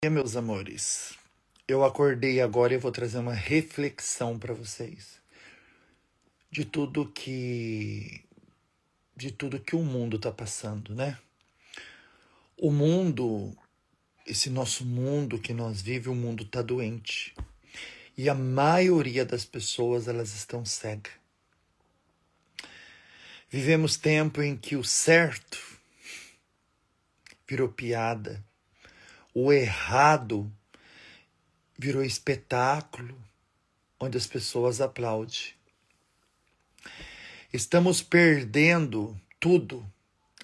Meus amores, eu acordei agora e eu vou trazer uma reflexão para vocês de tudo que o mundo tá passando, né? O mundo, esse nosso mundo que nós vivemos, o mundo tá doente. E a maioria das pessoas, elas estão cegas. Vivemos tempo em que o certo virou piada, o errado virou espetáculo, onde as pessoas aplaudem. Estamos perdendo tudo,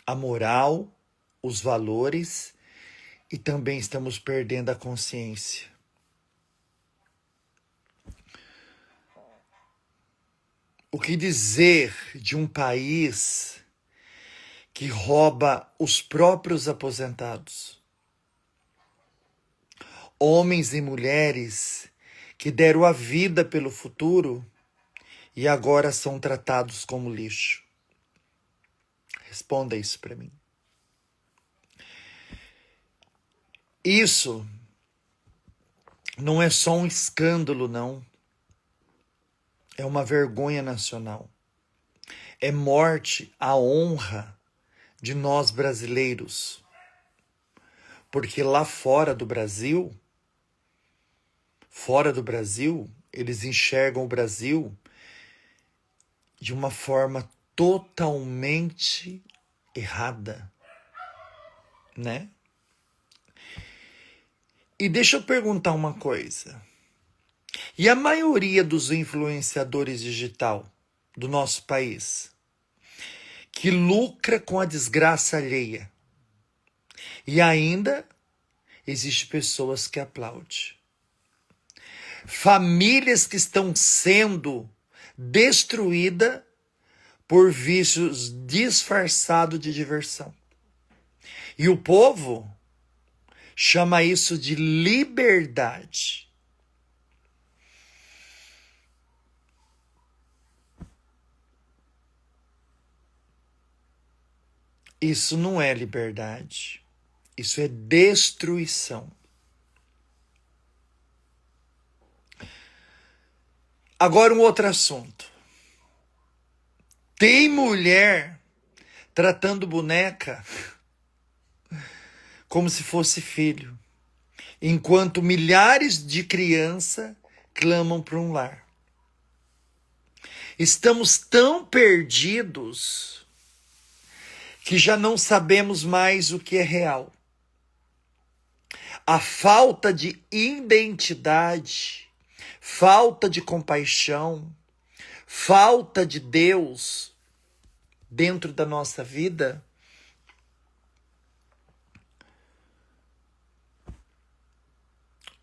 a moral, os valores e também estamos perdendo a consciência. O que dizer de um país que rouba os próprios aposentados? Homens e mulheres que deram a vida pelo futuro e agora são tratados como lixo. Responda isso para mim. Isso não é só um escândalo, não. É uma vergonha nacional. É morte à honra de nós brasileiros. Porque lá fora do Brasil, eles enxergam o Brasil de uma forma totalmente errada, né? E deixa eu perguntar uma coisa. E a maioria dos influenciadores digital do nosso país, que lucra com a desgraça alheia, e ainda existem pessoas que aplaudem. Famílias que estão sendo destruídas por vícios disfarçados de diversão. E o povo chama isso de liberdade. Isso não é liberdade. Isso é destruição. Agora um outro assunto. Tem mulher tratando boneca como se fosse filho, enquanto milhares de crianças clamam por um lar. Estamos tão perdidos que já não sabemos mais o que é real. A falta de identidade, falta de compaixão, falta de Deus dentro da nossa vida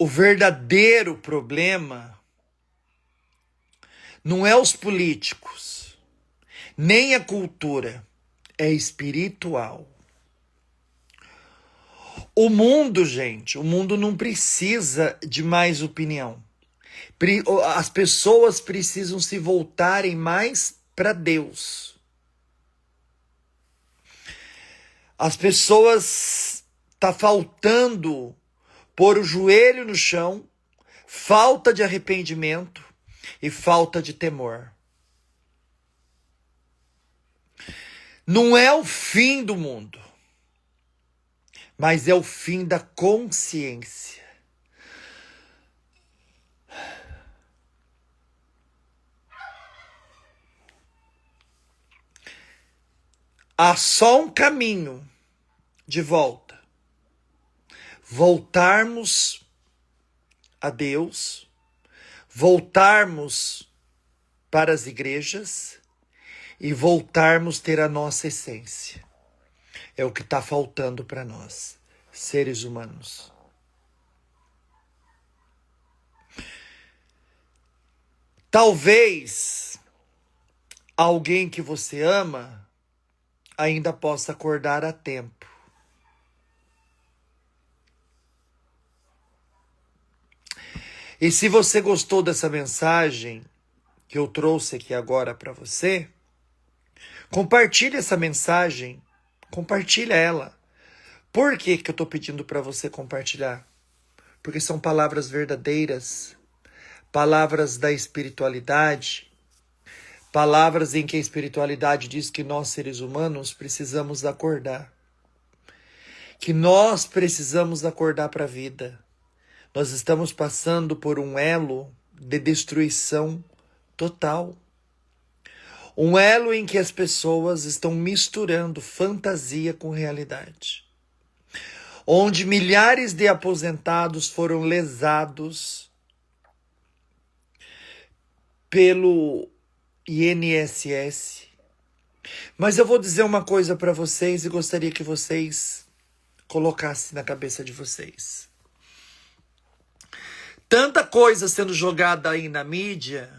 o verdadeiro problema não é os políticos, nem a cultura, é espiritual. O mundo, gente, o mundo não precisa de mais opinião. As pessoas precisam se voltarem mais para Deus. As pessoas tá faltando pôr o joelho no chão, falta de arrependimento e falta de temor. Não é o fim do mundo, mas é o fim da consciência. Há só um caminho de volta. Voltarmos a Deus, voltarmos para as igrejas e voltarmos a ter a nossa essência. É o que está faltando para nós, seres humanos. Talvez alguém que você ama ainda possa acordar a tempo. E se você gostou dessa mensagem que eu trouxe aqui agora para você, compartilhe essa mensagem, compartilha ela. Por que eu estou pedindo para você compartilhar? porque são palavras verdadeiras, palavras da espiritualidade, palavras em que a espiritualidade diz que nós, seres humanos, precisamos acordar. Que nós precisamos acordar para a vida. Nós estamos passando por um elo de destruição total. Um elo em que as pessoas estão misturando fantasia com realidade. Onde milhares de aposentados foram lesados pelo INSS. Mas eu vou dizer uma coisa para vocês e gostaria que vocês colocassem na cabeça de vocês. Tanta coisa sendo jogada aí na mídia,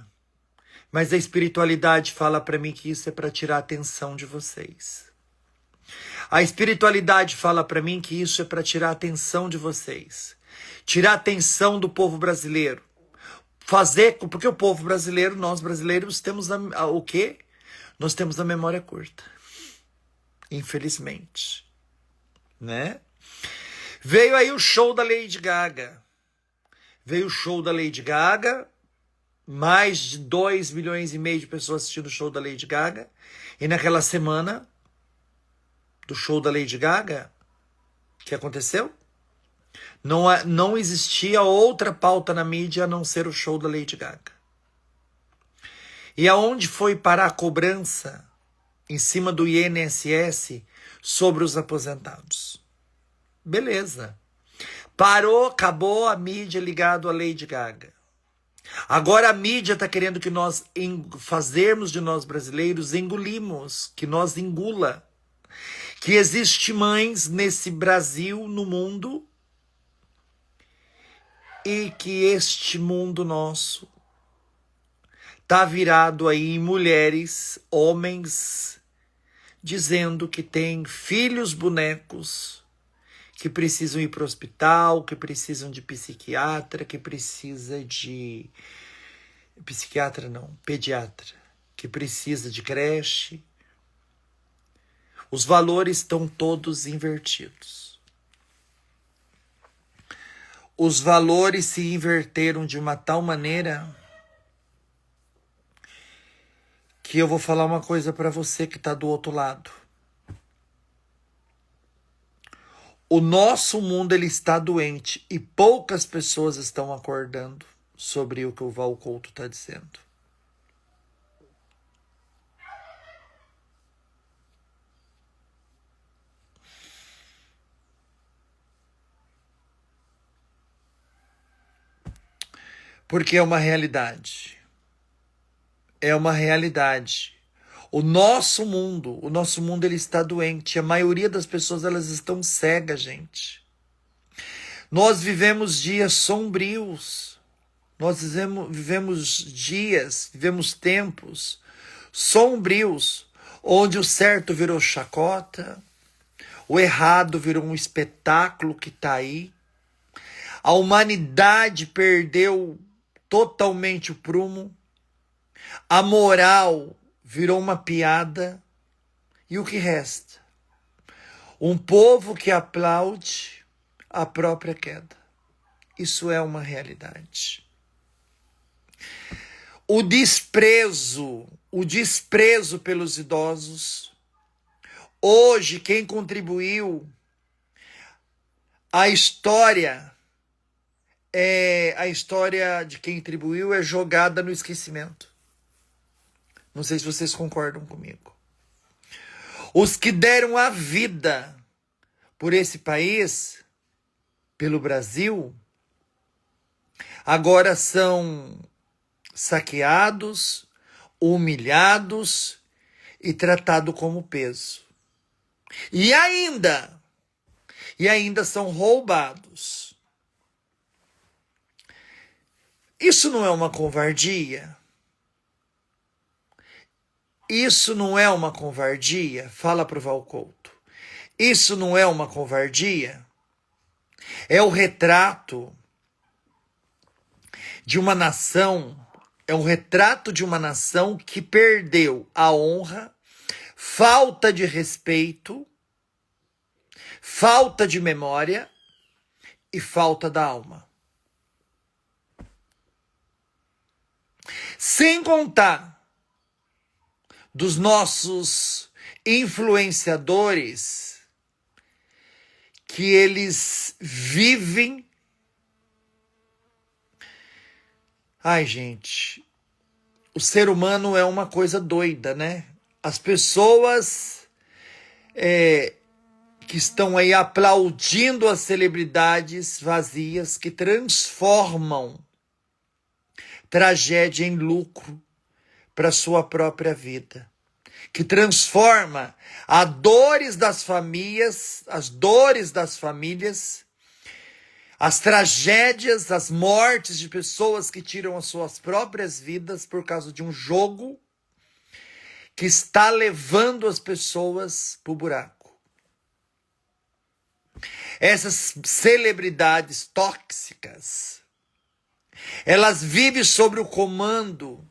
mas a espiritualidade fala para mim que isso é para tirar a atenção de vocês. A espiritualidade fala para mim que isso é para tirar a atenção de vocês. Tirar a atenção do povo brasileiro. Porque o povo brasileiro, nós brasileiros, temos o quê? Nós temos a memória curta. Infelizmente. Né? Veio aí o show da Lady Gaga. Veio o show da Lady Gaga. Mais de 2,5 milhões de pessoas assistindo o show da Lady Gaga. E naquela semana do show da Lady Gaga, o que aconteceu? Não existia outra pauta na mídia a não ser o show da Lady Gaga. E aonde foi parar a cobrança em cima do INSS sobre os aposentados? Beleza. Parou, acabou a mídia ligado à Lady Gaga. Agora a mídia está querendo que nós fazermos de nós brasileiros engolimos, que nós engula. Que existe mães nesse Brasil, no mundo, e que este mundo nosso tá virado aí em mulheres, homens, dizendo que tem filhos bonecos, que precisam ir para o hospital, que precisam de psiquiatra, que precisa de... Psiquiatra não, pediatra, que precisa de creche. Os valores estão todos invertidos. Os valores se inverteram de uma tal maneira que eu vou falar uma coisa para você que está do outro lado. O nosso mundo ele está doente e poucas pessoas estão acordando sobre o que o Val Couto está dizendo. Porque é uma realidade. É uma realidade. O nosso mundo ele está doente. A maioria das pessoas elas estão cegas, gente. Nós vivemos dias sombrios. Nós vivemos tempos sombrios, onde o certo virou chacota, o errado virou um espetáculo que está aí. A humanidade perdeu totalmente o prumo. A moral virou uma piada. E o que resta? Um povo que aplaude a própria queda. Isso é uma realidade. O desprezo pelos idosos. Hoje, quem contribuiu a história de quem contribuiu é jogada no esquecimento. Não sei se vocês concordam comigo. Os que deram a vida por esse país, pelo Brasil, agora são saqueados, humilhados e tratados como peso. E ainda são roubados. Isso não é uma covardia? Isso não é uma covardia? Fala pro Val Couto. Isso não é uma covardia? É o retrato de uma nação, que perdeu a honra, falta de respeito, falta de memória e falta da alma. Sem contar dos nossos influenciadores, que eles vivem. Ai, gente, o ser humano é uma coisa doida, né? As pessoas que estão aí aplaudindo as celebridades vazias que transformam tragédia em lucro para sua própria vida, que transforma as dores das famílias, as tragédias, as mortes de pessoas que tiram as suas próprias vidas por causa de um jogo que está levando as pessoas para o buraco. Essas celebridades tóxicas, elas vivem sob o comando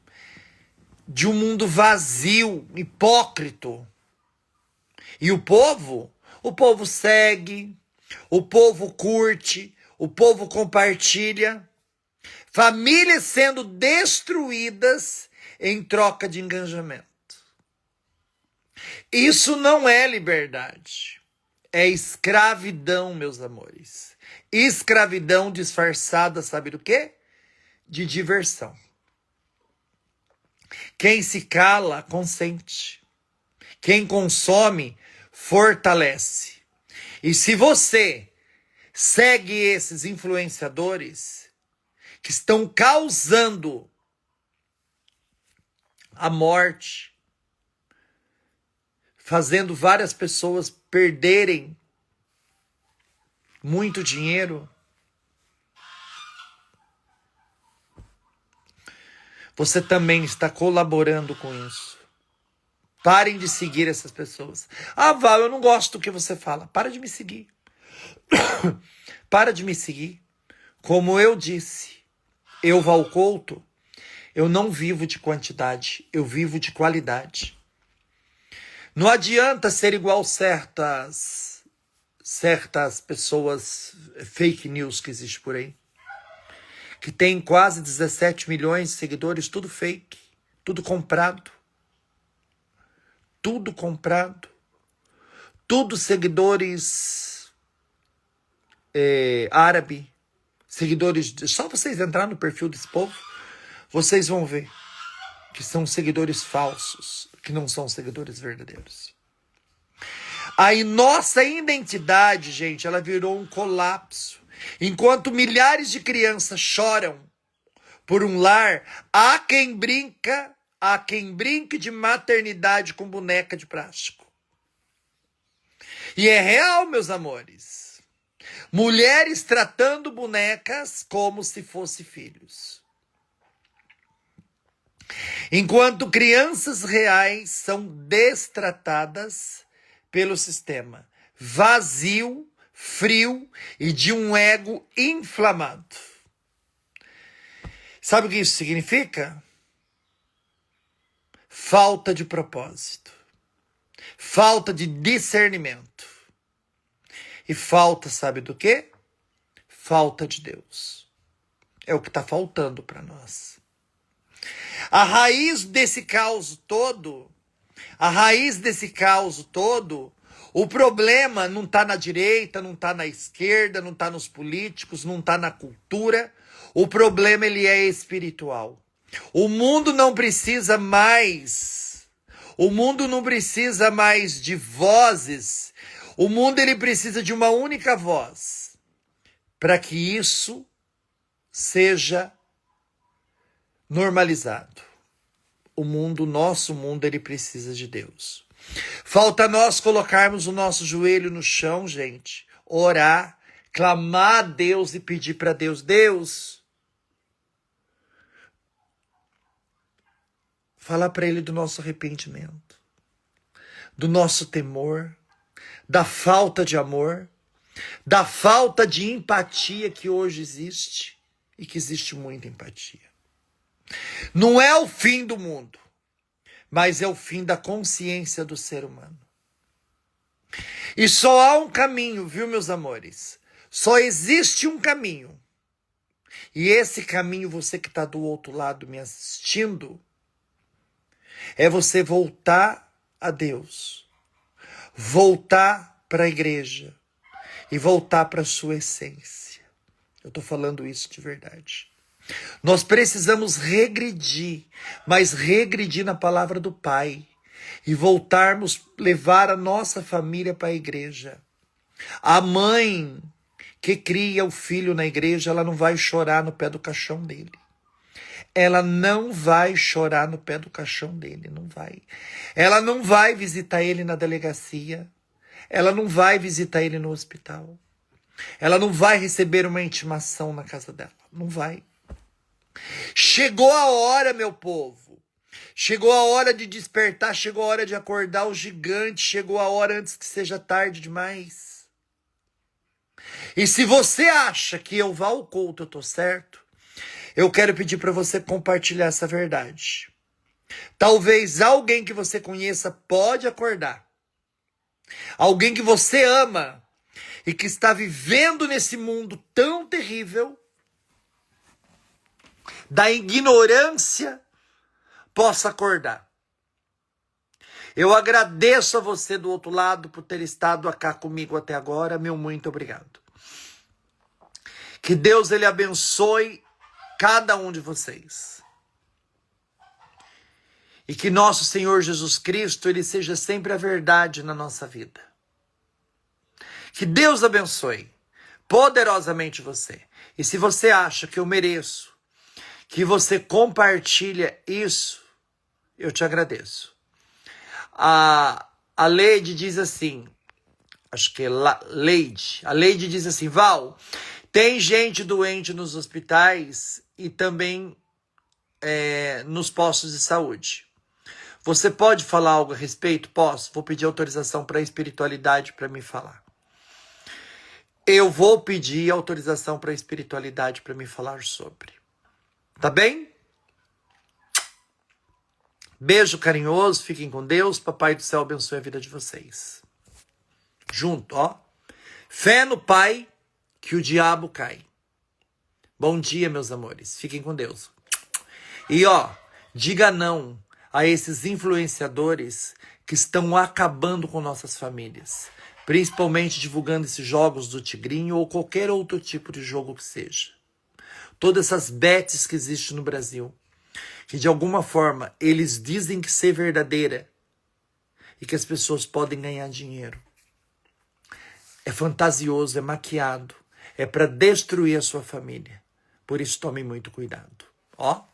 de um mundo vazio, hipócrita. E o povo segue, o povo curte, o povo compartilha. Famílias sendo destruídas em troca de engajamento. Isso não é liberdade. É escravidão, meus amores. Escravidão disfarçada, sabe do quê? De diversão. Quem se cala, consente. Quem consome, fortalece. E se você segue esses influenciadores que estão causando a morte, fazendo várias pessoas perderem muito dinheiro, você também está colaborando com isso. Parem de seguir essas pessoas. Ah, Val, eu não gosto do que você fala. Para de me seguir. Para de me seguir. Como eu disse, eu, Val Couto, eu não vivo de quantidade, eu vivo de qualidade. Não adianta ser igual certas pessoas fake news que existe por aí, que tem quase 17 milhões de seguidores, tudo fake, tudo comprado, tudo seguidores árabe, seguidores, só vocês entrarem no perfil desse povo, vocês vão ver que são seguidores falsos, que não são seguidores verdadeiros. Aí nossa identidade, gente, ela virou um colapso. Enquanto milhares de crianças choram por um lar, há quem brinque de maternidade com boneca de plástico. E é real, meus amores. Mulheres tratando bonecas como se fossem filhos. Enquanto crianças reais são destratadas pelo sistema vazio, frio e de um ego inflamado. Sabe o que isso significa? Falta de propósito, falta de discernimento e falta, sabe do quê? Falta de Deus. É o que está faltando para nós. A raiz desse caos todo, o problema não está na direita, não está na esquerda, não está nos políticos, não está na cultura. O problema, ele é espiritual. O mundo não precisa mais de vozes. O mundo, ele precisa de uma única voz para que isso seja normalizado. Nosso mundo, ele precisa de Deus. Falta nós colocarmos o nosso joelho no chão, gente, orar, clamar a Deus e pedir para Deus, falar para Ele do nosso arrependimento, do nosso temor, da falta de amor, da falta de empatia que hoje existe e que existe muita empatia. Não é o fim do mundo, mas é o fim da consciência do ser humano. E só há um caminho, viu, meus amores? Só existe um caminho E esse caminho, você que está do outro lado me assistindo, é você voltar a Deus, voltar para a igreja e voltar para a sua essência. Eu estou falando isso de verdade. Nós precisamos regredir, mas regredir na palavra do Pai e voltarmos, levar a nossa família para a igreja. A mãe que cria o filho na igreja, ela não vai chorar no pé do caixão dele. Ela não vai chorar no pé do caixão dele, não vai. Ela não vai visitar ele na delegacia. Ela não vai visitar ele no hospital. Ela não vai receber uma intimação na casa dela. Não vai. Chegou a hora, meu povo. Chegou a hora de despertar, chegou a hora de acordar o gigante, chegou a hora antes que seja tarde demais. E se você acha que eu vá ao culto, eu tô certo, eu quero pedir para você compartilhar essa verdade. Talvez alguém que você conheça pode acordar. Alguém que você ama e que está vivendo nesse mundo tão terrível, da ignorância, possa acordar. Eu agradeço a você do outro lado por ter estado aqui comigo até agora. Meu muito obrigado. Que Deus ele abençoe cada um de vocês. E que nosso Senhor Jesus Cristo ele seja sempre a verdade na nossa vida. Que Deus abençoe poderosamente você. E se você acha que eu mereço que você compartilha isso, eu te agradeço. A Leide diz assim, acho que é Leide. A Leide diz assim, Val, tem gente doente nos hospitais e também nos postos de saúde. Você pode falar algo a respeito? Posso. Vou pedir autorização para a espiritualidade para me falar. Eu vou pedir autorização para a espiritualidade para me falar sobre. Tá bem? Beijo carinhoso, fiquem com Deus. Papai do céu abençoe a vida de vocês. Junto, ó. Fé no Pai, que o diabo cai. Bom dia, meus amores. Fiquem com Deus. E ó, diga não a esses influenciadores que estão acabando com nossas famílias. Principalmente divulgando esses jogos do Tigrinho ou qualquer outro tipo de jogo que seja. Todas essas bets que existem no Brasil. Que de alguma forma eles dizem que ser verdadeira. E que as pessoas podem ganhar dinheiro. É fantasioso, é maquiado. É para destruir a sua família. Por isso tome muito cuidado. Ó,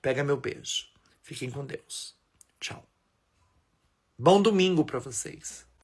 pega meu beijo. Fiquem com Deus. Tchau. Bom domingo para vocês.